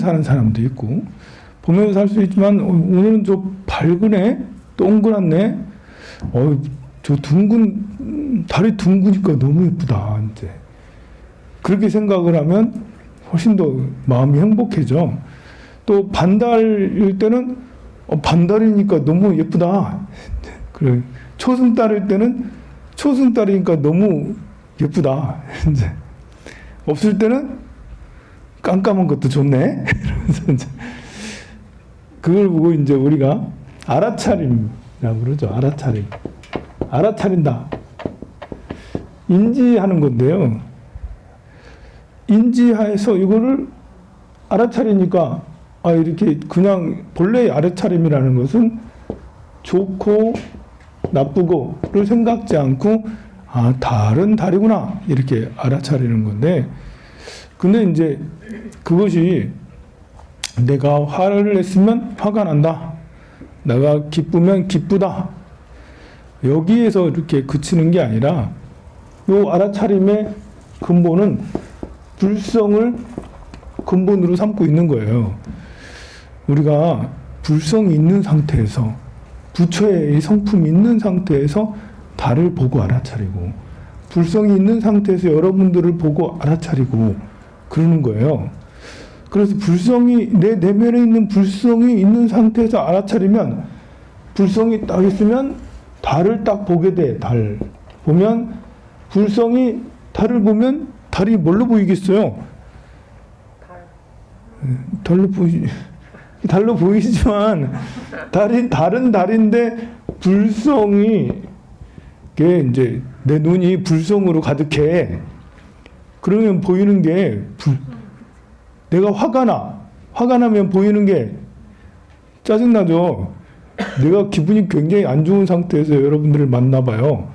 사는 사람도 있고 보면서 살 수 있지만 오늘은 저 밝으네, 동그랗네, 저 둥근 달이 둥그니까 너무 예쁘다. 이제 그렇게 생각을 하면 훨씬 더 마음이 행복해져. 또 반달일 때는 반달이니까 너무 예쁘다. 그래 초승달일 때는 초승달이니까 너무 예쁘다. 이제 없을 때는 깜깜한 것도 좋네. 이러면서 이제 그걸 보고 이제 우리가 알아차림이라고 그러죠. 알아차림. 알아차린다. 인지하는 건데요. 인지하에서 이거를 알아차리니까 이렇게 그냥 본래의 알아차림이라는 것은 좋고 나쁘고를 생각지 않고 달은 달이구나 이렇게 알아차리는 건데, 근데 이제 그것이 내가 화를 냈으면 화가 난다, 내가 기쁘면 기쁘다, 여기에서 이렇게 그치는 게 아니라 요 알아차림의 근본은 불성을 근본으로 삼고 있는 거예요. 우리가 불성이 있는 상태에서, 부처의 성품이 있는 상태에서 달을 보고 알아차리고, 불성이 있는 상태에서 여러분들을 보고 알아차리고 그러는 거예요. 그래서 불성이, 내 내면에 있는 불성이 있는 상태에서 알아차리면, 불성이 딱 있으면 달을 딱 보게 돼. 달 보면, 불성이 달을 보면 달이 뭘로 보이겠어요? 달로 보이지만 달은 달인데 불성이, 게 이제 내 눈이 불성으로 가득해. 그러면 보이는 게 내가 화가 나면 보이는 게 짜증나죠. 내가 기분이 굉장히 안 좋은 상태에서 여러분들을 만나봐요.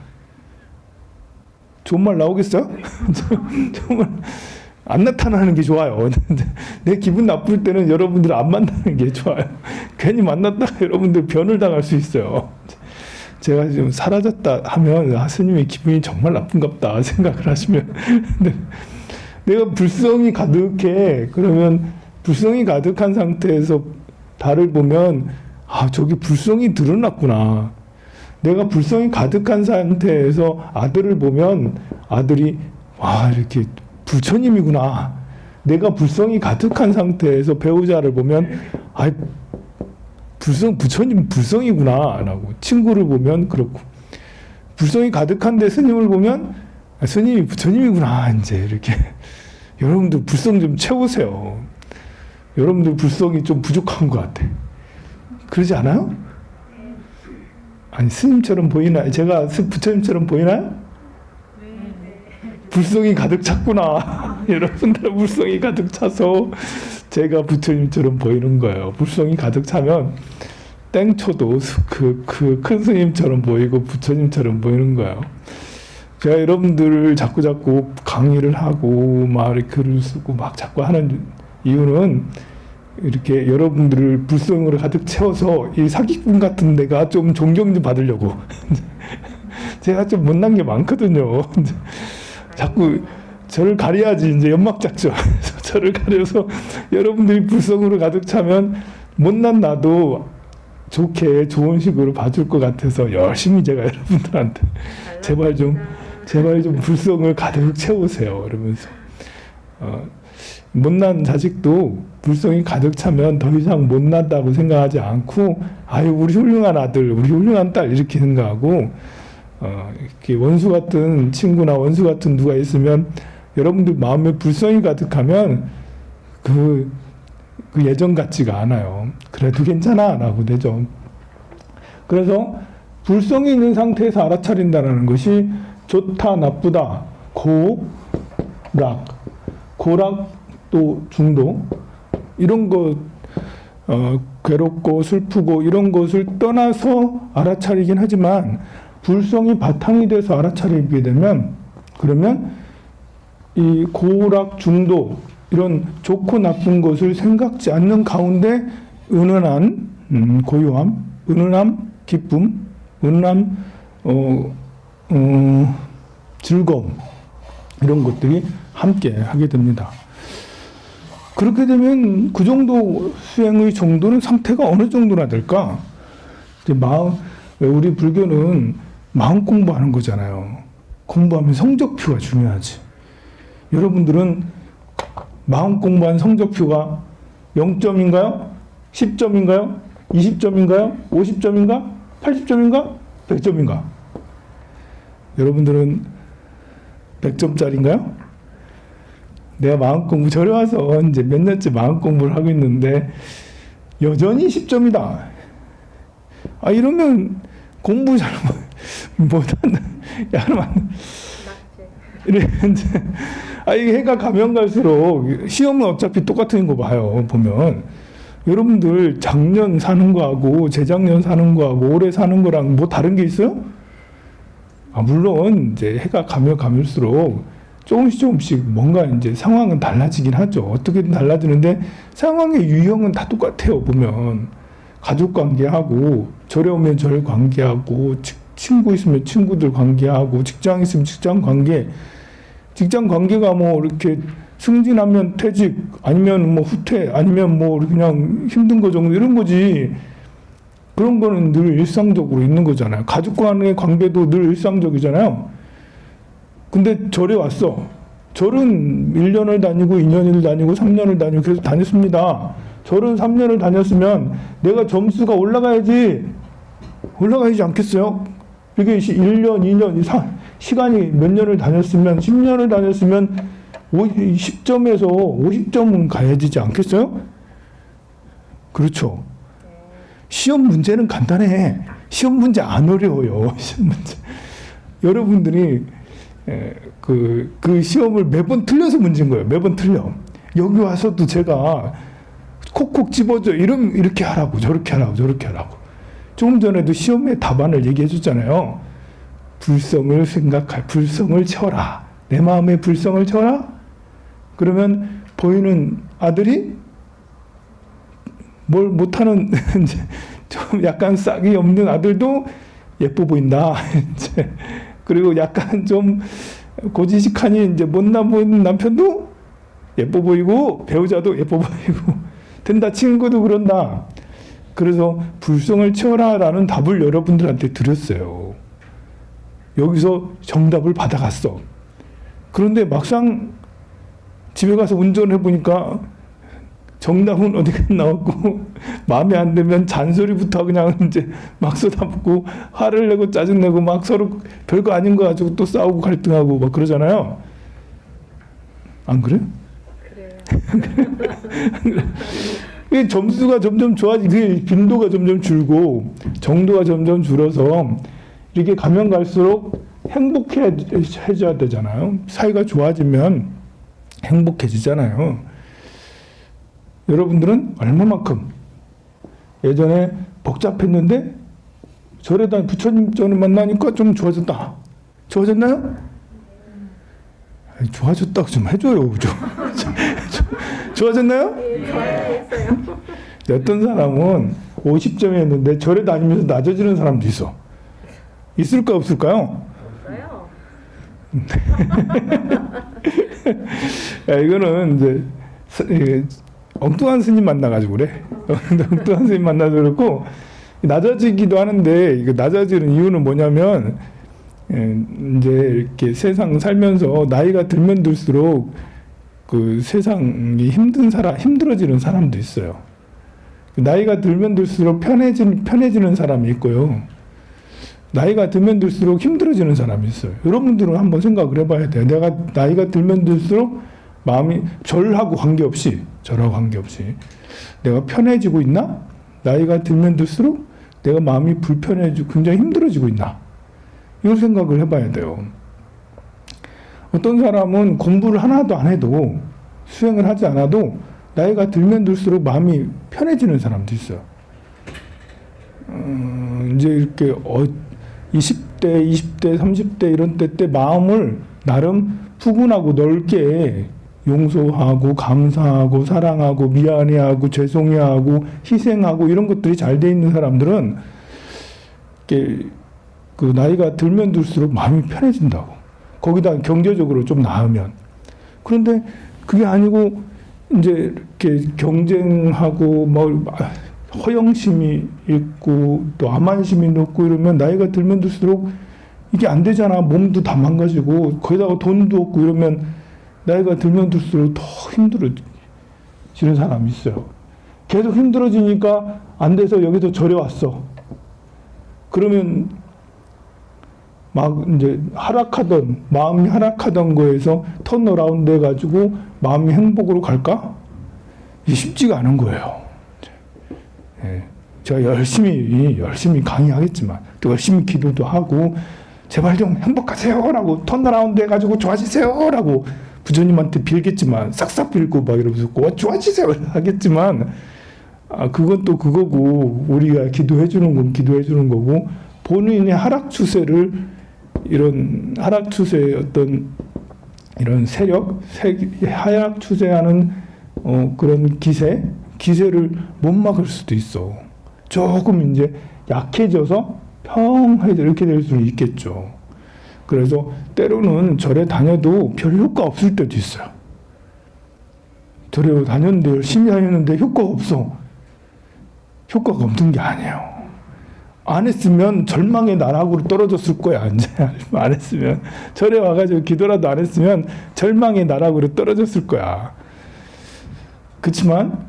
좋은 말 나오겠어요? 정말 안 나타나는 게 좋아요. 내 기분 나쁠 때는 여러분들 안 만나는 게 좋아요. 괜히 만났다가 여러분들 변을 당할 수 있어요. 제가 좀 사라졌다 하면 스님의 기분이 정말 나쁜갑다 생각을 하시면 내가 불성이 가득해. 그러면 불성이 가득한 상태에서 달을 보면 저기 불성이 드러났구나. 내가 불성이 가득한 상태에서 아들을 보면 아들이 이렇게 부처님이구나. 내가 불성이 가득한 상태에서 배우자를 보면 부처님 불성이구나 라고, 친구를 보면 그렇고, 불성이 가득한데 스님을 보면 스님이 부처님이구나. 이제 이렇게 여러분들 불성 좀 채우세요. 여러분들 불성이 좀 부족한 것 같아. 그러지 않아요? 아니 스님처럼 보이나요? 제가 부처님처럼 보이나요? 불성이 가득 찼구나. 여러분들 불성이 가득 차서 제가 부처님처럼 보이는 거예요. 불성이 가득 차면 땡초도 그 큰 스님처럼 보이고 부처님처럼 보이는 거예요. 제가 여러분들을 자꾸 강의를 하고 막 이렇게 글을 쓰고 막 자꾸 하는 이유는 이렇게 여러분들을 불성으로 가득 채워서 이 사기꾼 같은 데가 좀 존경 좀 받으려고. 제가 좀 못난 게 많거든요. 자꾸 저를 가려야지 이제 연막 작죠. 저를 가려서 여러분들이 불성으로 가득 차면 못난 나도 좋게 좋은 식으로 봐줄 것 같아서 열심히 제가 여러분들한테 제발 좀 불성을 가득 채우세요. 이러면서 못난 자식도 불성이 가득 차면 더 이상 못났다고 생각하지 않고 우리 훌륭한 아들, 우리 훌륭한 딸 이렇게 생각하고, 이렇게 원수 같은 친구나 원수 같은 누가 있으면 여러분들 마음에 불성이 가득하면 그 예전 같지가 않아요. 그래도 괜찮아 라고 되죠. 그래서 불성이 있는 상태에서 알아차린다는 것이 좋다, 나쁘다, 고락, 또 중도, 이런 것, 괴롭고 슬프고 이런 것을 떠나서 알아차리긴 하지만, 불성이 바탕이 돼서 알아차리게 되면, 그러면 이 고락, 중도, 이런 좋고 나쁜 것을 생각지 않는 가운데 은은한 고요함, 은은함, 기쁨, 은은함, 즐거움, 이런 것들이 함께 하게 됩니다. 그렇게 되면 그 정도 수행의 정도는 상태가 어느 정도나 될까? 이제 왜 우리 불교는 마음 공부하는 거잖아요. 공부하면 성적표가 중요하지. 여러분들은 마음 공부한 성적표가 0점인가요? 10점인가요? 20점인가요? 50점인가? 80점인가? 100점인가? 여러분들은 100점짜리인가요? 내가 마음 공부 절에 와서 이제 몇 년째 마음 공부를 하고 있는데 여전히 10점이다. 아 이러면 공부 잘 못한다. 야만 이래 이제 이게 해가 가면 갈수록 시험은 어차피 똑같은 거 봐요. 보면 여러분들 작년 사는 거하고 재작년 사는 거하고 올해 사는 거랑 뭐 다른 게 있어요? 아 물론 이제 해가 가면 가면수록 조금씩 뭔가 이제 상황은 달라지긴 하죠. 어떻게든 달라지는데 상황의 유형은 다 똑같아요. 보면 가족 관계하고 절에 오면 절 관계하고 친구 있으면 친구들 관계하고 직장 있으면 직장 관계, 직장 관계가 뭐 이렇게 승진하면 퇴직 아니면 뭐 후퇴 아니면 뭐 그냥 힘든 거 정도 이런 거지. 그런 거는 늘 일상적으로 있는 거잖아요. 가족 간의 관계도 늘 일상적이잖아요. 근데 절에 왔어. 절은 1년을 다니고 2년을 다니고 3년을 다니고 계속 다녔습니다. 절은 3년을 다녔으면 내가 점수가 올라가야지 않겠어요? 이게 1년, 2년, 시간이 몇 년을 다녔으면 10년을 다녔으면 10점에서 50점은 가야 되지 않겠어요? 그렇죠. 시험 문제는 간단해. 시험 문제 안 어려워요. 시험 문제. 여러분들이 그 시험을 매번 틀려서 문제인 거예요. 매번 틀려. 여기 와서도 제가 콕콕 집어줘. 이렇게 하라고, 저렇게 하라고, 저렇게 하라고. 조금 전에도 시험의 답안을 얘기해 줬잖아요. 불성을 불성을 채워라. 내 마음의 불성을 채워라. 그러면 보이는 아들이 뭘 못하는 이제 좀 약간 싹이 없는 아들도 예뻐 보인다. 이제 그리고 약간 좀 고지식하니 이제 못나 보이는 남편도 예뻐 보이고 배우자도 예뻐 보이고 된다. 친구도 그런다. 그래서 불성을 채워라라는 답을 여러분들한테 드렸어요. 여기서 정답을 받아갔어. 그런데 막상 집에 가서 운전을 해보니까 정답은 어디가 나왔고 마음에 안 들면 잔소리부터 그냥 이제 막 쏟아붓고 화를 내고 짜증내고 막 서로 별거 아닌 거 가지고 또 싸우고 갈등하고 막 그러잖아요. 안 그래? 그래요. 점수가 점점 좋아지고 빈도가 점점 줄고 정도가 점점 줄어서 이렇게 가면 갈수록 행복해져야 되잖아요. 사이가 좋아지면 행복해지잖아요. 여러분들은 얼마만큼 예전에 복잡했는데 절에다 부처님 전을 만나니까 좀 좋아졌다. 좋아졌나요? 좋아졌다고 좀 해줘요. 좋아졌나요? 네, 어떤 사람은 50점이었는데 절에 다니면서 낮아지는 사람도 있어. 있을까 없을까요? 없어요. 이거는 이제 엉뚱한 스님 만나가지고 그래. 엉뚱한 스님 만나서 그렇고 낮아지기도 하는데 이거 낮아지는 이유는 뭐냐면 이제 이렇게 세상 살면서 나이가 들면 들수록 그 세상이 힘들어지는 사람도 있어요. 나이가 들면 들수록 편해지는 사람이 있고요. 나이가 들면 들수록 힘들어지는 사람이 있어요. 여러분들은 한번 생각을 해봐야 돼요. 내가 나이가 들면 들수록 마음이 절하고 관계없이 내가 편해지고 있나? 나이가 들면 들수록 내가 마음이 불편해지고 굉장히 힘들어지고 있나? 이런 생각을 해봐야 돼요. 어떤 사람은 공부를 하나도 안 해도 수행을 하지 않아도 나이가 들면 들수록 마음이 편해지는 사람도 있어요. 이제 이렇게 20대, 20대, 30대 이런 때 마음을 나름 푸근하고 넓게 용서하고 감사하고 사랑하고 미안해하고 죄송해하고 희생하고 이런 것들이 잘 돼 있는 사람들은 이렇게 그 나이가 들면 들수록 마음이 편해진다고. 거기다 경제적으로 좀 나으면. 그런데 그게 아니고 이제 이렇게 경쟁하고 뭐 허영심이 있고 또 암환심이 높고 이러면 나이가 들면 들수록 이게 안 되잖아. 몸도 다 망가지고 거기다가 돈도 없고 이러면 나이가 들면 들수록 더 힘들어지는 사람이 있어요. 계속 힘들어지니까 안 돼서 여기서 절에 왔어. 그러면 막 이제 마음이 하락하던 거에서 턴어라운드 해가지고 마음이 행복으로 갈까? 이게 쉽지가 않은 거예요. 예. 제가 열심히 강의하겠지만 또 열심히 기도도 하고 제발 좀 행복하세요라고 턴어라운드 해가지고 좋아지세요라고 부처님한테 빌겠지만 싹싹 빌고 막 이러면서 좋아지세요 하겠지만 그건 또 그거고 우리가 기도해 주는 건 기도해 주는 거고 본인의 하락 추세를 이런 하락 추세의 어떤 이런 하락 추세하는 그런 기세를 못 막을 수도 있어. 조금 이제 약해져서 평해져 이렇게 될 수 있겠죠. 그래서 때로는 절에 다녀도 별 효과 없을 때도 있어요. 절에 다녔는데 열심히 다녔는데 효과가 없어. 효과가 없는 게 아니에요. 안 했으면 절망의 나락으로 떨어졌을 거야. 이제 안 했으면 절에 와가지고 기도라도 안 했으면 절망의 나락으로 떨어졌을 거야. 그렇지만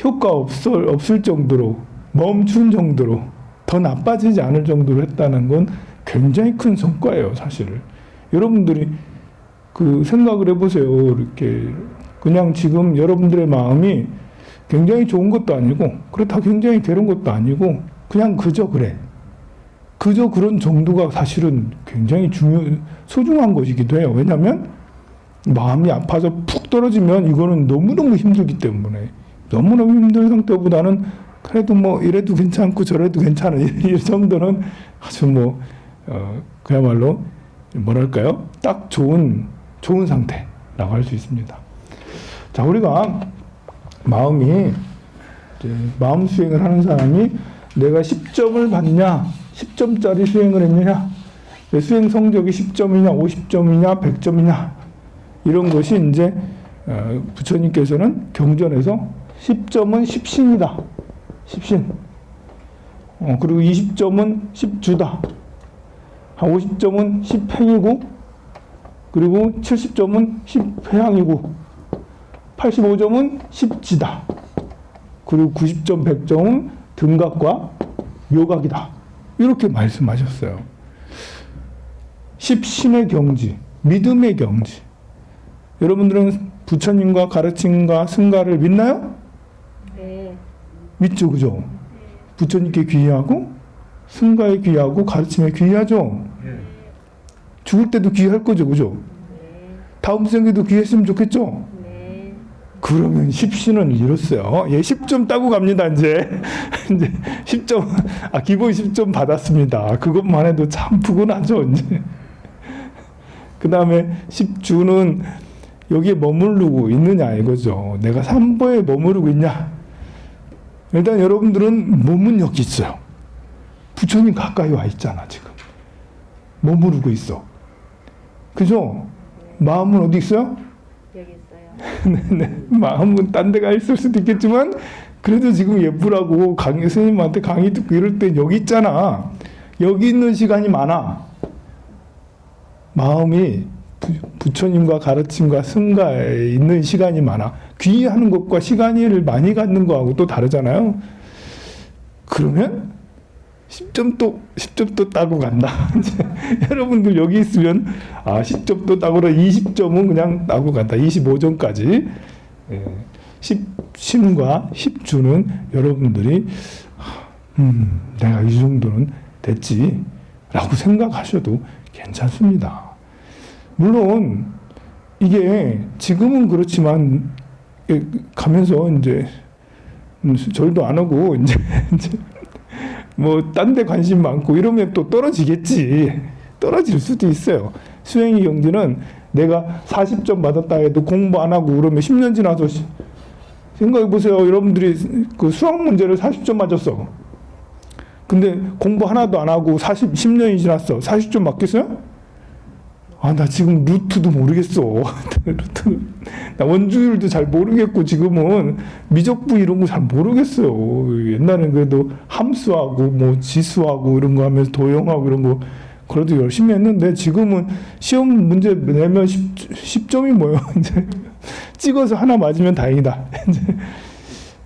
효과 없을 정도로 멈춘 정도로 더 나빠지지 않을 정도로 했다는 건 굉장히 큰 성과예요, 사실. 여러분들이 그 생각을 해보세요. 이렇게 그냥 지금 여러분들의 마음이 굉장히 좋은 것도 아니고 그렇다 굉장히 괴로운 것도 아니고 그냥 그저 그래. 그저 그런 정도가 사실은 굉장히 소중한 것이기도 해요. 왜냐하면 마음이 아파서 푹 떨어지면 이거는 너무너무 힘들기 때문에 너무너무 힘든 상태보다는 그래도 뭐 이래도 괜찮고 저래도 괜찮은 이 정도는 아주 뭐 그야말로 뭐랄까요? 딱 좋은 상태라고 할 수 있습니다. 자, 우리가 마음 수행을 하는 사람이 내가 10점을 받냐, 10점짜리 수행을 했느냐, 내 수행 성적이 10점이냐, 50점이냐, 100점이냐 이런 것이 이제 부처님께서는 경전에서 10점은 10신이다. 10신. 그리고 20점은 10주다. 50점은 10행이고, 그리고 70점은 10회향이고, 85점은 10지다. 그리고 90점, 100점은 등각과 묘각이다. 이렇게 말씀하셨어요. 10신의 경지, 믿음의 경지. 여러분들은 부처님과 가르침과 승가를 믿나요? 네. 믿죠, 그죠? 부처님께 귀의하고 승가에 귀의하고 가르침에 귀의하죠. 죽을 때도 귀의할 거죠, 그죠? 다음 생에도 귀의했으면 좋겠죠. 그러면 10신은 이뤘어요. 예, 10점 따고 갑니다, 이제. 이제 10점, 기본 10점 받았습니다. 그것만 해도 참 푸근하죠, 이제. 그 다음에 10주는 여기에 머무르고 있느냐, 이거죠. 내가 삼보에 머무르고 있냐. 일단 여러분들은 몸은 여기 있어요. 부처님 가까이 와 있잖아, 지금. 머무르고 있어. 그죠? 마음은 어디 있어요? 여기 있어요. 네, 마음은 딴 데가 있을 수도 있겠지만 그래도 지금 예쁘라고 스님한테 강의 듣고 이럴 때 여기 있잖아. 여기 있는 시간이 많아. 마음이 부처님과 가르침과 승가에 있는 시간이 많아. 귀의하는 것과 시간을 많이 갖는 거하고 또 다르잖아요. 그러면 10점 또 따고 간다. 여러분들 여기 있으면 10점 또 따고 20점은 그냥 따고 간다. 25점까지. 10신과 10주는 여러분들이 내가 이 정도는 됐지 라고 생각하셔도 괜찮습니다. 물론 이게 지금은 그렇지만 가면서 이제 절도 안 하고 이제 뭐 딴 데 관심 많고 이러면 또 떨어지겠지. 떨어질 수도 있어요. 수행의 경지는 내가 40점 받았다 해도 공부 안 하고 그러면 10년 지나서 생각해 보세요. 여러분들이 그 수학 문제를 40점 맞았어. 근데 공부 하나도 안 하고 10년이 지났어. 40점 맞겠어요? 아, 나 지금 루트도 모르겠어. 루트, 나 원주율도 잘 모르겠고, 지금은 미적분 이런 거 잘 모르겠어요. 옛날에는 그래도 함수하고, 뭐, 지수하고, 이런 거 하면서 도형하고, 이런 거, 그래도 열심히 했는데, 지금은 시험 문제 내면 10점이 뭐예요? 이제 찍어서 하나 맞으면 다행이다.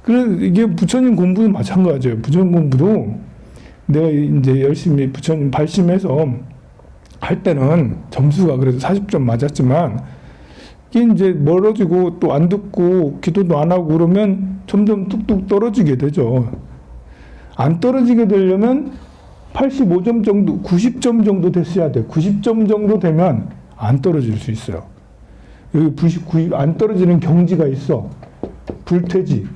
그래서 이게 부처님 공부도 마찬가지예요. 부처님 공부도 내가 이제 열심히 부처님 발심해서 할 때는 점수가 그래도 40점 맞았지만 이게 이제 멀어지고 또 안 듣고 기도도 안 하고 그러면 점점 뚝뚝 떨어지게 되죠. 안 떨어지게 되려면 85점 정도, 90점 정도 됐어야 돼. 90점 정도 되면 안 떨어질 수 있어요. 여기 안 떨어지는 경지가 있어. 불퇴지.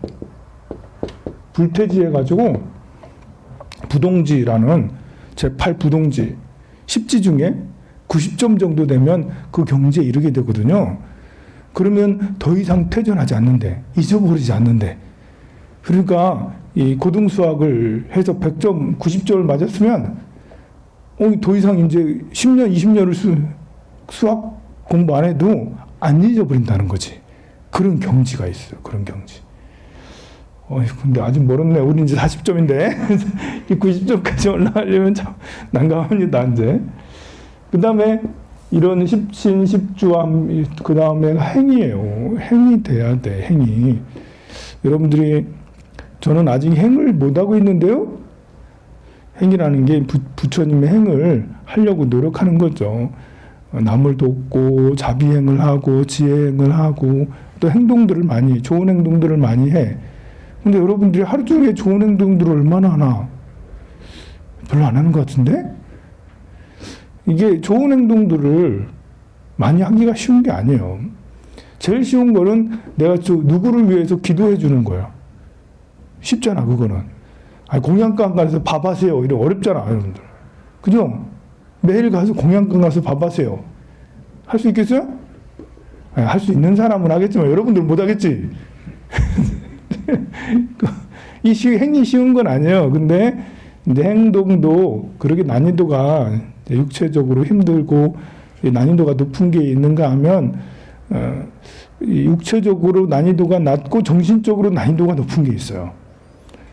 불퇴지 해가지고 부동지라는 제8부동지 10지 중에 90점 정도 되면 그 경지에 이르게 되거든요. 그러면 더 이상 퇴전하지 않는데, 잊어버리지 않는데. 그러니까 이 고등수학을 해서 100점, 90점을 맞았으면 더 이상 이제 10년, 20년을 수학 공부 안 해도 안 잊어버린다는 거지. 그런 경지가 있어요. 그런 경지. 근데 아직 멀었네. 우리 이제 40점인데 이 90점까지 올라가려면 참 난감합니다. 이제 그 다음에 이런 십신, 십주함, 그 다음에 행이에요. 행이 돼야 돼. 행이. 여러분들이 저는 아직 행을 못 하고 있는데요. 행이라는 게 부처님의 행을 하려고 노력하는 거죠. 남을 돕고 자비행을 하고 지혜행을 하고 또 행동들을 많이, 좋은 행동들을 많이 해. 근데 여러분들이 하루 종일 좋은 행동들을 얼마나 하나? 별로 안 하는 것 같은데? 이게 좋은 행동들을 많이 하기가 쉬운 게 아니에요. 제일 쉬운 거는 내가 누구를 위해서 기도해 주는 거야. 쉽잖아, 그거는. 아니, 공양강 가서 밥 하세요. 이래 어렵잖아, 여러분들. 그죠? 매일 가서 공양강 가서 밥 하세요. 할 수 있겠어요? 할 수 있는 사람은 하겠지만 여러분들 못 하겠지. 이 행이 쉬운 건 아니에요. 근데 이제 행동도 그렇게 난이도가 육체적으로 힘들고 난이도가 높은 게 있는가 하면 육체적으로 난이도가 낮고 정신적으로 난이도가 높은 게 있어요.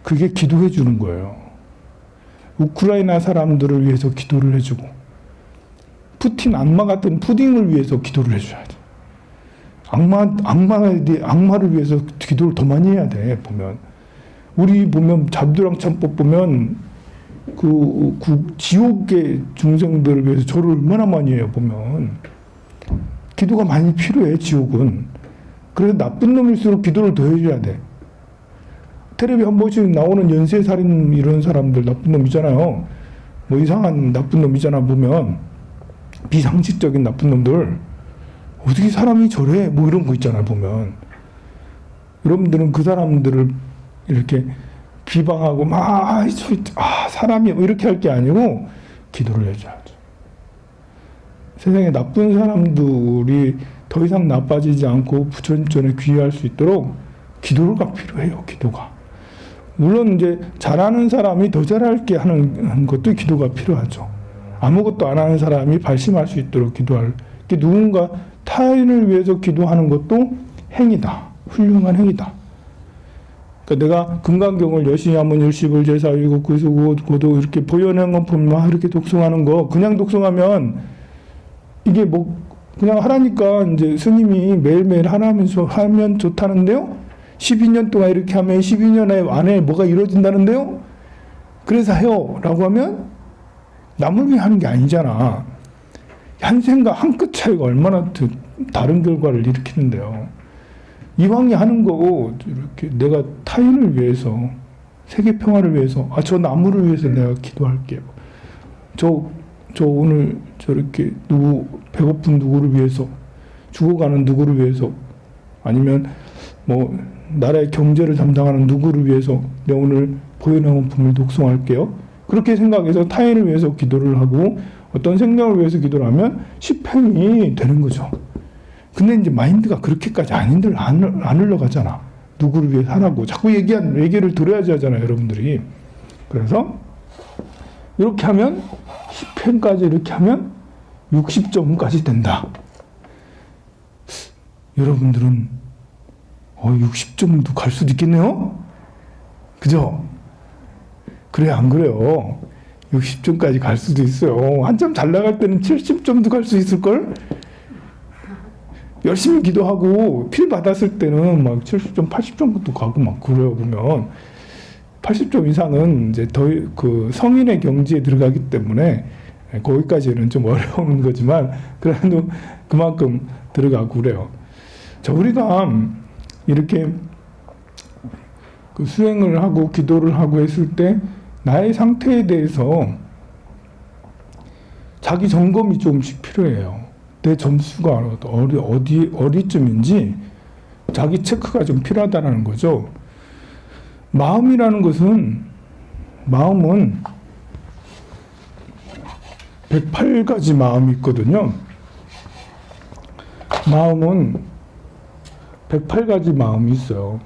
그게 기도해 주는 거예요. 우크라이나 사람들을 위해서 기도를 해주고 푸틴 악마 같은 푸딩을 위해서 기도를 해줘야죠. 악마를 위해서 기도를 더 많이 해야 돼. 보면 우리 보면 잡두랑참법 보면 그 지옥의 중생들을 위해서 절을 얼마나 많이 해요. 보면 기도가 많이 필요해. 지옥은. 그래서 나쁜 놈일수록 기도를 더 해줘야 돼. 텔레비 한 번씩 나오는 연쇄살인 이런 사람들 나쁜 놈이잖아요. 뭐 이상한 나쁜 놈이잖아. 보면 비상식적인 나쁜 놈들 어떻게 사람이 저래? 뭐 이런 거 있잖아요. 보면 여러분들은 그 사람들을 이렇게 비방하고 사람이 이렇게 할 게 아니고 기도를 해줘야죠. 세상에 나쁜 사람들이 더 이상 나빠지지 않고 부처님 전에 귀의할 수 있도록 기도가 필요해요. 기도가. 물론 이제 잘하는 사람이 더 잘할게 하는 것도 기도가 필요하죠. 아무것도 안 하는 사람이 발심할 수 있도록 기도할. 누군가 타인을 위해서 기도하는 것도 행이다. 훌륭한 행이다. 그러니까 내가 금강경을 열심히 하면 일십을 제사 일곱 고도 이렇게 보현행원품 막 이렇게 독송하는 거 그냥 독송하면 이게 뭐 그냥 하라니까 이제 스님이 매일매일 하라면서 하면 좋다는데요. 12년 동안 이렇게 하면 12년 안에 뭐가 이루어진다는데요. 그래서 해요 라고 하면 남을 위해 하는 게 아니잖아. 한 생각 한 끗 차이가 얼마나 다른 결과를 일으키는데요. 이왕이 하는 거고 이렇게 내가 타인을 위해서 세계 평화를 위해서 저 나무를 위해서 내가 기도할게요. 저 오늘 저렇게 배고픈 누구를 위해서 죽어가는 누구를 위해서 아니면 뭐 나라의 경제를 담당하는 누구를 위해서 내가 오늘 보현행원품을 독송할게요. 그렇게 생각해서 타인을 위해서 기도를 하고 어떤 생명을 위해서 기도를 하면 십행이 되는 거죠. 근데 이제 마인드가 그렇게까지 안 흘러가잖아. 누구를 위해 하라고. 자꾸 얘기를 들어야지 하잖아요, 여러분들이. 그래서 이렇게 하면 10회까지 이렇게 하면 60점까지 된다. 여러분들은 60점도 갈 수도 있겠네요? 그죠? 그래, 안 그래요? 60점까지 갈 수도 있어요. 한참 잘 나갈 때는 70점도 갈 수 있을걸? 열심히 기도하고 필 받았을 때는 막 70점, 80점도 가고 막 그래요. 보면 80점 이상은 이제 더 그 성인의 경지에 들어가기 때문에 거기까지는 좀 어려운 거지만 그래도 그만큼 들어가고 그래요. 자, 우리가 이렇게 그 수행을 하고 기도를 하고 했을 때 나의 상태에 대해서 자기 점검이 조금씩 필요해요. 내 점수가 어디쯤인지 자기 체크가 좀 필요하다는 거죠. 마음은 108가지 마음이 있거든요. 마음은 108가지 마음이 있어요.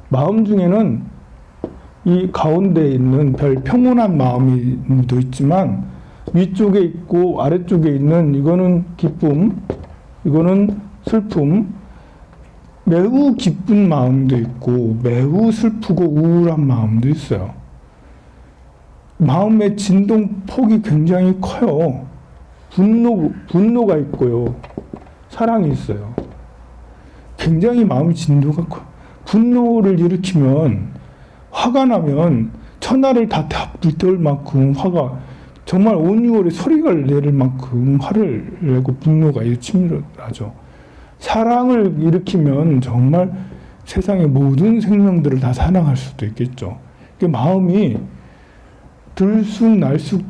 마음 중에는 이 가운데 있는 별 평온한 마음도 있지만 위쪽에 있고 아래쪽에 있는 이거는 기쁨, 이거는 슬픔, 매우 기쁜 마음도 있고 매우 슬프고 우울한 마음도 있어요. 마음의 진동폭이 굉장히 커요. 분노가 있고요. 사랑이 있어요. 굉장히 마음의 진도가 커요. 분노를 일으키면, 화가 나면 천하를 다 불태울 만큼 화가, 정말 온유월에 소리가 내릴 만큼 화를 내고 분노가 치밀어나죠. 사랑을 일으키면 정말 세상의 모든 생명들을 다 사랑할 수도 있겠죠. 마음이 들쑥날쑥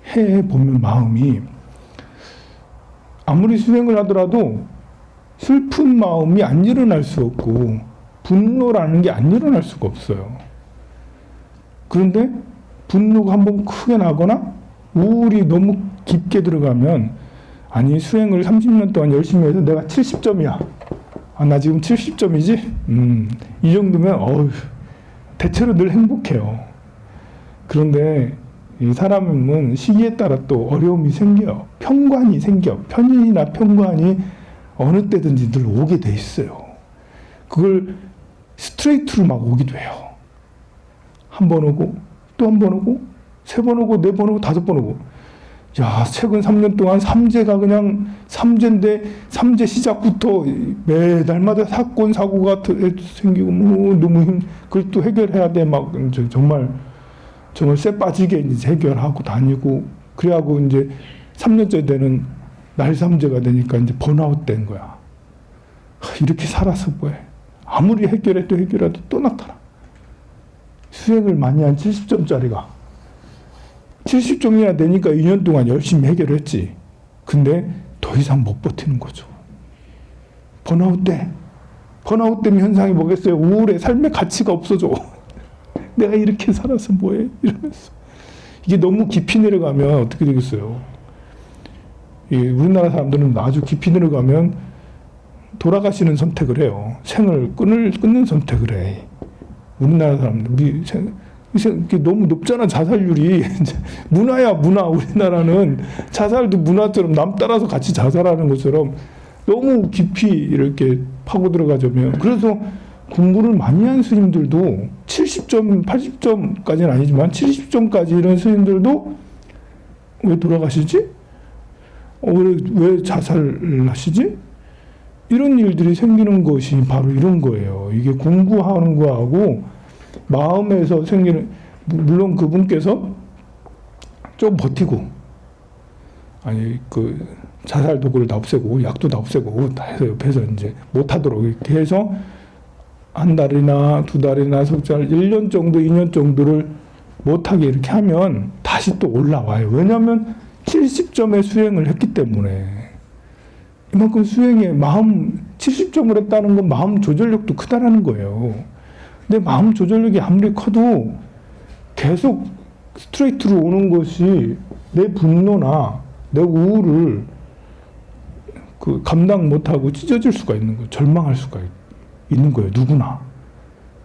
해보면 마음이 아무리 수행을 하더라도 슬픈 마음이 안 일어날 수 없고 분노라는 게 안 일어날 수가 없어요. 그런데 분노가 한번 크게 나거나 우울이 너무 깊게 들어가면, 아니 수행을 30년 동안 열심히 해서 내가 70점이야. 나 지금 70점이지? 이 정도면 대체로 늘 행복해요. 그런데 이 사람은 시기에 따라 또 어려움이 생겨요. 편관이 생겨. 편인이나 편관이 어느 때든지 늘 오게 돼 있어요. 그걸 스트레이트로 막 오기도 해요. 한 번 오고 또 한 번 오고 3번 오고 4번 오고 5번 오고. 야, 최근 3년 동안 삼재가 그냥 삼재인데 삼재 시작부터 매달마다 사건 사고가 생기고 너무 그걸 또 해결해야 돼. 막 정말 쇠 빠지게 이제 해결하고 다니고, 그래하고 이제 3년째 되는 날삼재가 되니까 이제 번아웃 된 거야. 이렇게 살아서 뭐해. 아무리 해결해도 또 나타나. 수행을 많이 한 70점짜리가 70점이나 되니까 2년 동안 열심히 해결했지. 근데 더 이상 못 버티는 거죠. 번아웃 되면 현상이 뭐겠어요? 우울해. 삶의 가치가 없어져. 내가 이렇게 살아서 뭐해? 이러면서. 이게 너무 깊이 내려가면 어떻게 되겠어요? 우리나라 사람들은 아주 깊이 내려가면 돌아가시는 선택을 해요. 생을 끊는 선택을 해. 우리나라 사람들. 이게 너무 높잖아, 자살률이. 문화. 우리나라는 자살도 문화처럼 남 따라서 같이 자살하는 것처럼 너무 깊이 이렇게 파고 들어가자면. 그래서 공부를 많이 한 스님들도 70점, 80점까지는 아니지만 70점까지 이런 스님들도 왜 돌아가시지? 왜 자살을 하시지? 이런 일들이 생기는 것이 바로 이런 거예요. 이게 공부하는 거하고 마음에서 생기는, 물론 그분께서 좀 버티고, 그 자살 도구를 다 없애고 약도 다 없애고 다 해서 옆에서 이제 못하도록 이렇게 해서 한 달이나 2달이나 석달 1년 정도 2년 정도를 못하게 이렇게 하면 다시 또 올라와요. 왜냐하면 70점의 수행을 했기 때문에. 이만큼 수행에 70점을 했다는 건 마음 조절력도 크다라는 거예요. 근데 마음 조절력이 아무리 커도 계속 스트레이트로 오는 것이 내 분노나 내 우울을 감당 못하고 찢어질 수가 있는 거예요. 절망할 수가 있는 거예요. 누구나.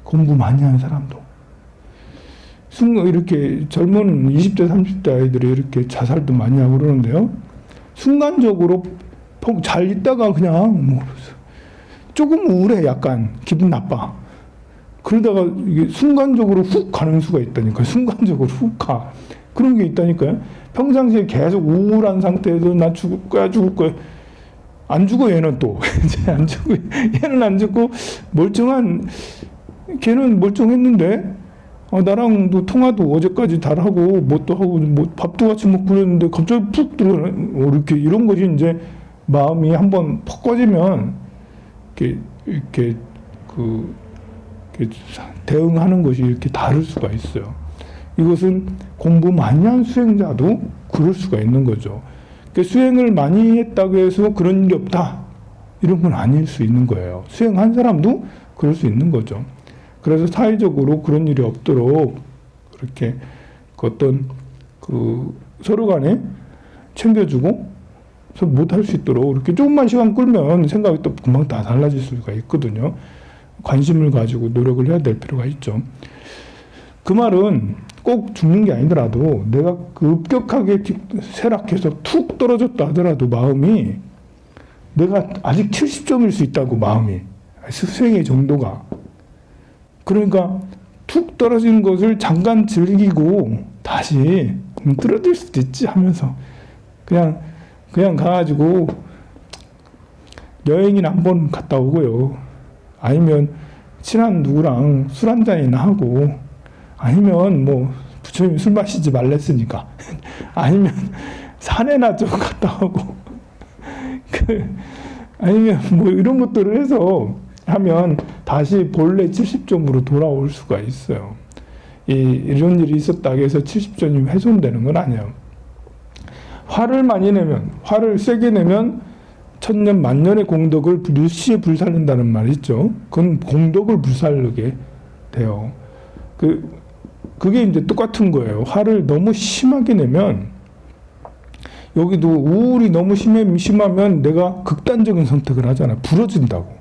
공부 많이 하는 사람도. 이렇게 젊은 20대, 30대 아이들이 이렇게 자살도 많이 하고 그러는데요. 순간적으로 잘 있다가 그냥 뭐 조금 우울해, 약간 기분 나빠. 그러다가 이게 순간적으로 훅 가는 수가 있다니까요. 순간적으로 훅 가. 그런 게 있다니까요. 평상시에 계속 우울한 상태에서 나 죽을 거야, 죽을 거야. 안 죽어, 얘는 또. 이제 안 죽어. 얘는 안 죽고 걔는 멀쩡했는데, 나랑도 통화도 어제까지 잘하고, 뭣도 하고, 뭐 밥도 같이 먹고 그랬는데, 갑자기 푹 들어가네. 이렇게, 이런 것이 이제 마음이 한번 퍽 꺼지면, 이렇게 대응하는 것이 이렇게 다를 수가 있어요. 이것은 공부 많이 한 수행자도 그럴 수가 있는 거죠. 그러니까 수행을 많이 했다고 해서 그런 일이 없다, 이런 건 아닐 수 있는 거예요. 수행한 사람도 그럴 수 있는 거죠. 그래서 사회적으로 그런 일이 없도록 그렇게 어떤 서로 간에 챙겨주고 못할 수 있도록 이렇게 조금만 시간 끌면 생각이 또 금방 다 달라질 수가 있거든요. 관심을 가지고 노력을 해야 될 필요가 있죠. 그 말은 꼭 죽는 게 아니더라도 내가 급격하게 쇠락해서 툭 떨어졌다 하더라도 마음이 내가 아직 70점일 수 있다고, 마음이 수행의 정도가. 그러니까 툭 떨어진 것을 잠깐 즐기고 다시 떨어질 수도 있지 하면서 그냥 가가지고 여행이나 한번 갔다 오고요. 아니면 친한 누구랑 술 한잔이나 하고, 아니면 뭐 부처님이 술 마시지 말랬으니까 아니면 산에나 좀 갔다 오고 아니면 뭐 이런 것들을 해서 하면 다시 본래 70점으로 돌아올 수가 있어요. 이런 일이 있었다고 해서 70점이 훼손되는 건 아니에요. 화를 많이 내면, 화를 세게 내면 천년 만년의 공덕을 일시에 불살른다는 말이 있죠. 그건 공덕을 불살르게 돼요. 그게 이제 똑같은 거예요. 화를 너무 심하게 내면, 여기도 우울이 너무 심하면 내가 극단적인 선택을 하잖아요. 부러진다고.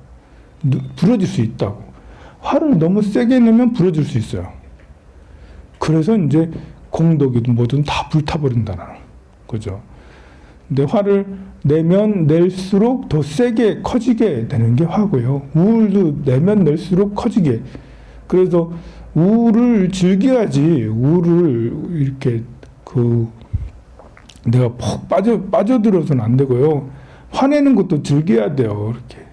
부러질 수 있다고. 화를 너무 세게 내면 부러질 수 있어요. 그래서 이제 공덕이든 뭐든 다 불타버린다는 거죠. 근데 화를 내면 낼수록 더 세게 커지게 되는 게 화고요. 우울도 내면 낼수록 커지게. 그래서 우울을 즐겨야지, 우울을 이렇게 내가 푹 빠져들어서는 안 되고요. 화내는 것도 즐겨야 돼요. 이렇게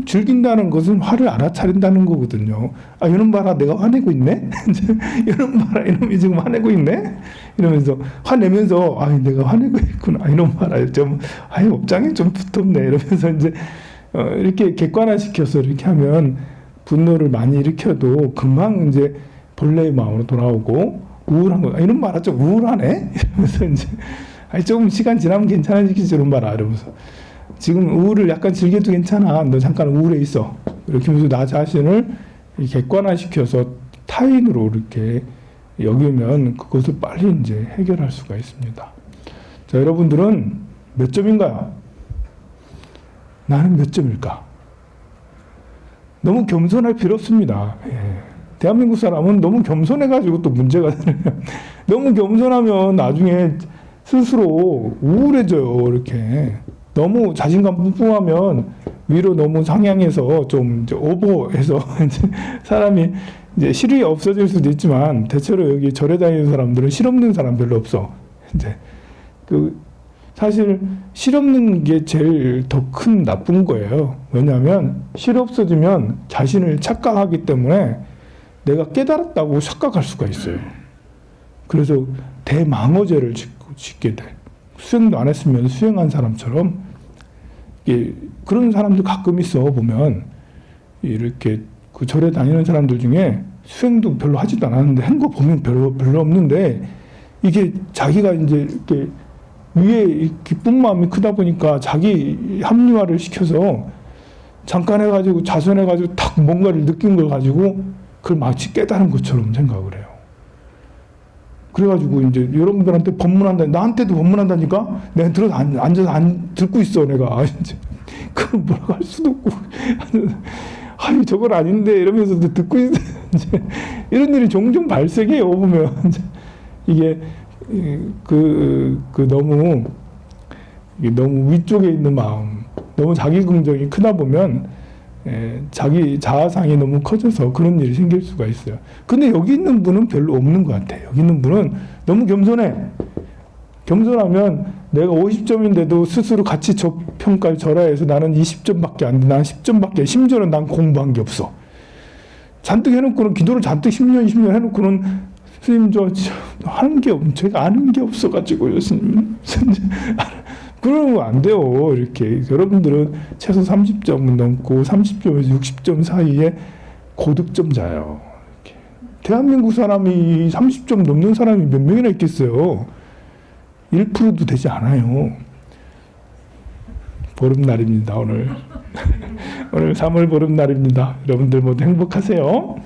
즐긴다는 것은 화를 알아차린다는 거거든요. 이놈 봐라, 내가 화내고 있네. 이놈 봐라, 이놈이 지금 화내고 있네. 이러면서 화내면서 내가 화내고 있구나. 이놈 봐라, 좀 업장이 좀 두텁네. 이러면서 이제 이렇게 객관화시켜서 이렇게 하면 분노를 많이 일으켜도 금방 이제 본래의 마음으로 돌아오고, 우울한 거, 이놈 봐라, 좀 우울하네. 이러면서 이제 조금 시간 지나면 괜찮아지겠지, 이놈 봐라. 이러면서 지금 우울을 약간 즐겨도 괜찮아. 너 잠깐 우울해 있어. 이렇게 하면서 나 자신을 객관화시켜서 타인으로 이렇게 여기면 그것을 빨리 이제 해결할 수가 있습니다. 자, 여러분들은 몇 점인가요? 나는 몇 점일까? 너무 겸손할 필요 없습니다. 대한민국 사람은 너무 겸손해가지고 또 문제가 되는, 너무 겸손하면 나중에 스스로 우울해져요. 이렇게 너무 자신감 뿜뿜하면 위로 너무 상향해서 좀 이제 오버해서 이제 사람이 이제 실이 없어질 수도 있지만, 대체로 여기 절에 다니는 사람들은 실없는 사람 별로 없어. 이제 사실 실없는 게 제일 더 큰 나쁜 거예요. 왜냐하면 실 없어지면 자신을 착각하기 때문에 내가 깨달았다고 착각할 수가 있어요. 그래서 대망어죄를 짓게 돼. 수행도 안 했으면 수행한 사람처럼. 그런 사람들 가끔 있어. 보면 이렇게 절에 다니는 사람들 중에 수행도 별로 하지도 않았는데 한 거 보면 별로 없는데, 이게 자기가 이제 이렇게 위에 기쁜 마음이 크다 보니까 자기 합리화를 시켜서 잠깐 해가지고 자선해가지고 탁 뭔가를 느낀 걸 가지고 그걸 마치 깨달은 것처럼 생각을 해요. 그래가지고 이제 여러분들한테 법문한다, 나한테도 법문한다니까? 내가 들어서 앉아서 듣고 있어, 내가. 이제 그걸 뭐라고 할 수도 없고. 저건 아닌데, 이러면서 듣고 있어. 이제 이런 일이 종종 발생해요. 보면 이게 너무 이게 너무 위쪽에 있는 마음, 너무 자기 긍정이 크다 보면 자기 자아상이 너무 커져서 그런 일이 생길 수가 있어요. 근데 여기 있는 분은 별로 없는 것 같아요. 여기 있는 분은 너무 겸손해. 겸손하면 내가 50점인데도 스스로 가치 평가를 절하해서 나는 20점밖에 안 돼. 난 10점밖에. 심지어는 난 공부한 게 없어. 잔뜩 해놓고는 기도를 잔뜩 10년 해놓고는 스님 저 하는 게 제가 아는 게 없어가지고요, 스님. 그러면 안 돼요. 이렇게 여러분들은 최소 30점은 넘고 30점에서 60점 사이에 고득점자예요. 이렇게. 대한민국 사람이 30점 넘는 사람이 몇 명이나 있겠어요. 1%도 되지 않아요. 보름날입니다, 오늘. 오늘 3월 보름날입니다. 여러분들 모두 행복하세요.